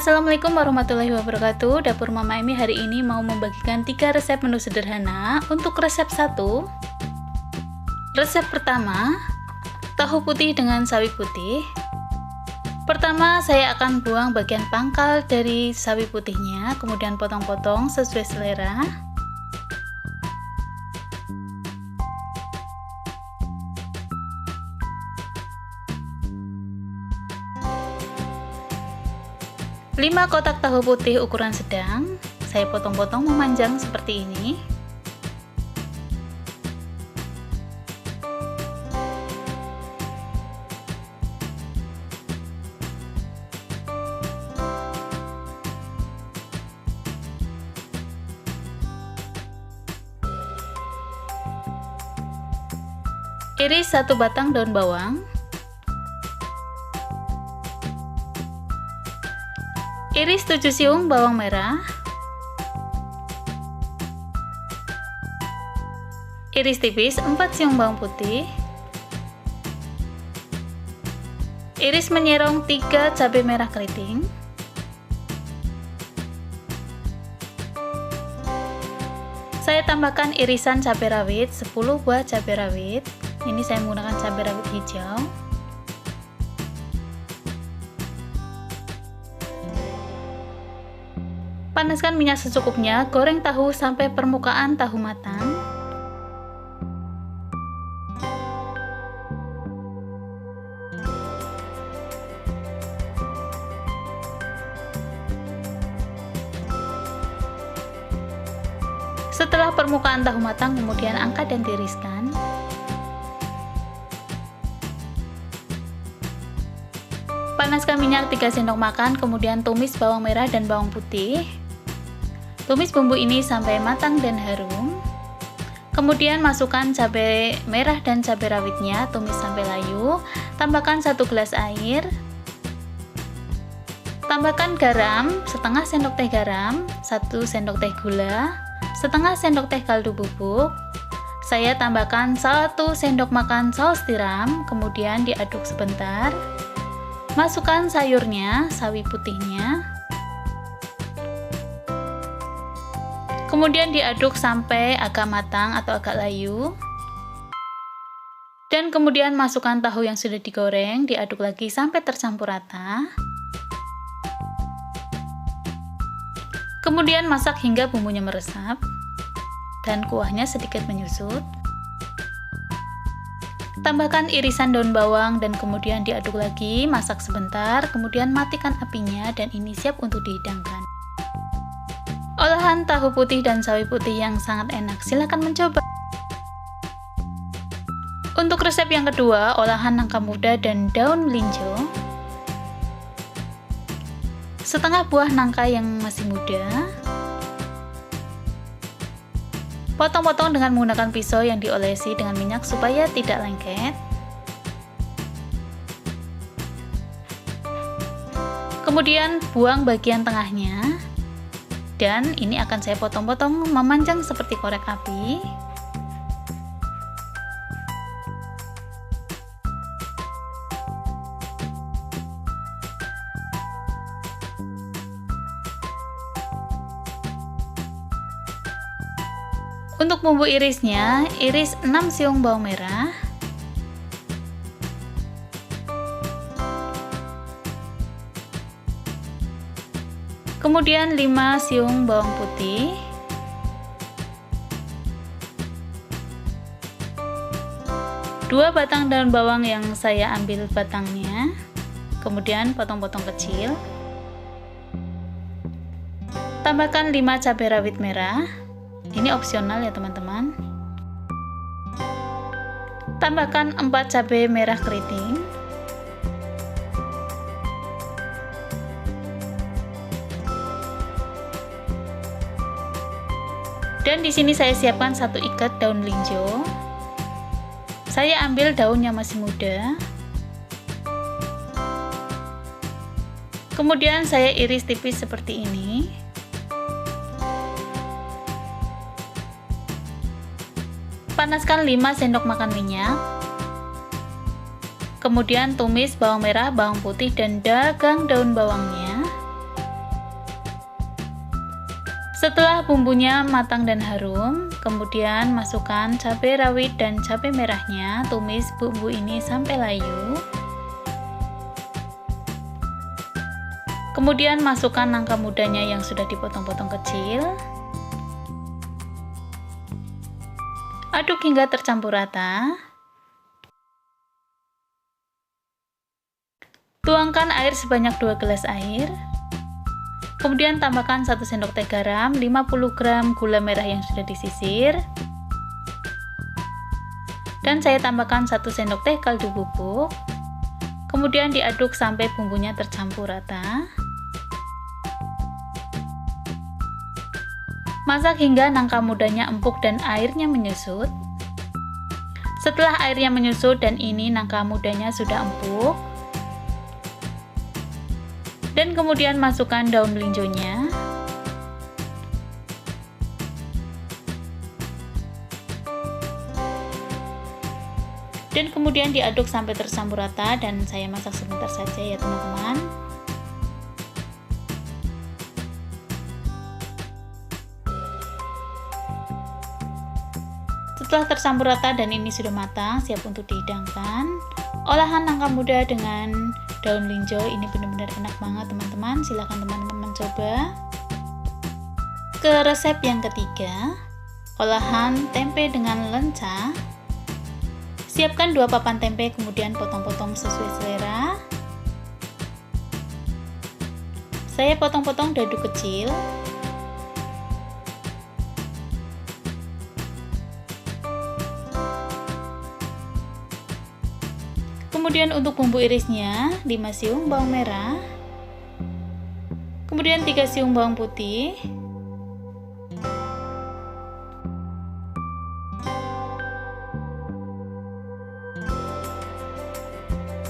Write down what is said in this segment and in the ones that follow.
Assalamualaikum warahmatullahi wabarakatuh. Dapur Mama Emi hari ini mau membagikan 3 resep menu sederhana. Untuk resep 1, resep pertama, tahu putih dengan sawi putih. Pertama, saya akan buang bagian pangkal dari sawi putihnya, kemudian potong-potong sesuai selera. Lima kotak tahu putih ukuran sedang, saya potong-potong memanjang seperti ini. Iris 1 batang daun bawang. Iris 7 siung bawang merah. Iris tipis 4 siung bawang putih. Iris menyerong 3 cabai merah keriting. Saya tambahkan irisan cabai rawit 10 buah cabai rawit. Ini saya menggunakan cabai rawit hijau. Panaskan minyak secukupnya, goreng tahu sampai permukaan tahu matang. Setelah permukaan tahu matang, kemudian angkat dan tiriskan. Panaskan minyak 3 sendok makan, kemudian tumis bawang merah dan bawang putih. Tumis bumbu ini sampai matang dan harum. Kemudian masukkan cabai merah dan cabai rawitnya, tumis sampai layu. Tambahkan 1 gelas air. Tambahkan garam, setengah sendok teh garam, 1 sendok teh gula, setengah sendok teh kaldu bubuk. Saya tambahkan 1 sendok makan saus tiram, kemudian diaduk sebentar. Masukkan sayurnya, sawi putihnya. Kemudian diaduk sampai agak matang atau agak layu. Dan kemudian masukkan tahu yang sudah digoreng, diaduk lagi sampai tercampur rata. Kemudian masak hingga bumbunya meresap dan kuahnya sedikit menyusut. Tambahkan irisan daun bawang dan kemudian diaduk lagi, masak sebentar, kemudian matikan apinya dan ini siap untuk dihidangkan. Olahan tahu putih dan sawi putih yang sangat enak, silahkan mencoba. Untuk resep yang kedua, olahan nangka muda dan daun melinjo. Setengah buah nangka yang masih muda. Potong-potong dengan menggunakan pisau yang diolesi dengan minyak supaya tidak lengket. Kemudian buang bagian tengahnya. Dan ini akan saya potong-potong memanjang seperti korek api. Untuk bumbu irisnya, iris 6 siung bawang merah. Kemudian 5 siung bawang putih. Dua batang daun bawang yang saya ambil batangnya. Kemudian potong-potong kecil. Tambahkan 5 cabai rawit merah. Ini opsional ya teman-teman. Tambahkan 4 cabai merah keriting. Dan di sini saya siapkan 1 ikat daun melinjo. Saya ambil daun yang masih muda. Kemudian saya iris tipis seperti ini. Panaskan 5 sendok makan minyak. Kemudian tumis bawang merah, bawang putih, dan dagang daun bawangnya. Setelah bumbunya matang dan harum, kemudian masukkan cabai rawit dan cabai merahnya. Tumis bumbu ini sampai layu. Kemudian masukkan nangka mudanya yang sudah dipotong-potong kecil. Aduk hingga tercampur rata. Tuangkan air sebanyak 2 gelas air. Kemudian tambahkan 1 sendok teh garam, 50 gram gula merah yang sudah disisir. Dan saya tambahkan 1 sendok teh kaldu bubuk. Kemudian diaduk sampai bumbunya tercampur rata. Masak hingga nangka mudanya empuk dan airnya menyusut. Setelah airnya menyusut dan ini nangka mudanya sudah empuk, dan kemudian masukkan daun melinjonya. Dan kemudian diaduk sampai tercampur rata dan saya masak sebentar saja ya teman-teman. Setelah tercampur rata dan ini sudah matang, siap untuk dihidangkan. Olahan nangka muda dengan daun melinjo ini benar-benar enak banget teman-teman. Silahkan teman-teman mencoba. Ke resep yang ketiga, olahan tempe dengan lenca. Siapkan 2 papan tempe, kemudian potong-potong sesuai selera. Saya potong-potong dadu kecil. Kemudian untuk bumbu irisnya 5 siung bawang merah, kemudian 3 siung bawang putih,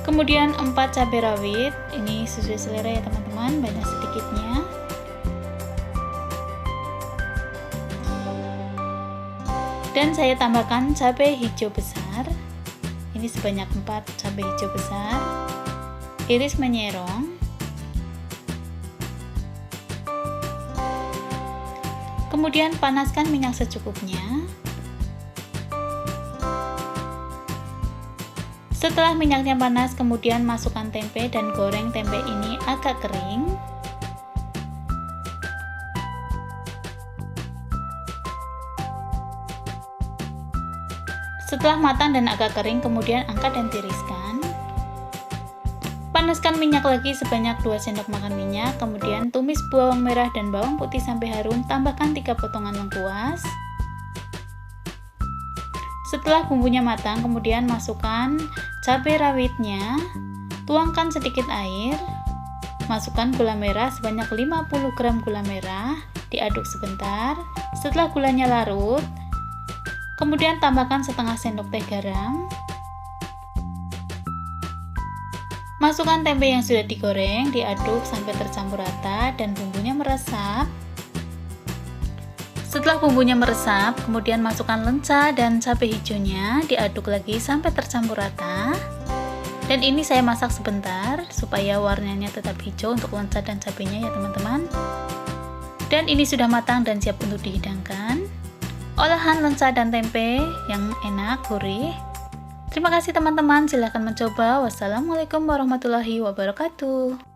kemudian 4 cabai rawit, ini sesuai selera ya teman-teman, banyak sedikitnya. Dan saya tambahkan cabai hijau besar. Ini sebanyak 4 cabai hijau besar, iris menyerong. Kemudian panaskan minyak secukupnya. Setelah minyaknya panas, kemudian masukkan tempe dan goreng tempe ini agak kering. Setelah matang dan agak kering, kemudian angkat dan tiriskan. Panaskan minyak lagi sebanyak 2 sendok makan minyak, kemudian tumis bawang merah dan bawang putih sampai harum, tambahkan 3 potongan lengkuas. Setelah bumbunya matang, kemudian masukkan cabai rawitnya, tuangkan sedikit air, masukkan gula merah sebanyak 50 gram gula merah, diaduk sebentar. Setelah gulanya larut, kemudian tambahkan setengah sendok teh garam. Masukkan tempe yang sudah digoreng, diaduk sampai tercampur rata dan bumbunya meresap. Setelah bumbunya meresap, kemudian masukkan lenca dan cabai hijaunya, diaduk lagi sampai tercampur rata. Dan ini saya masak sebentar supaya warnanya tetap hijau untuk lenca dan cabainya ya teman-teman. Dan ini sudah matang dan siap untuk dihidangkan. Olahan lenca dan tempe yang enak, gurih. Terima kasih teman-teman, silahkan mencoba. Wassalamualaikum warahmatullahi wabarakatuh.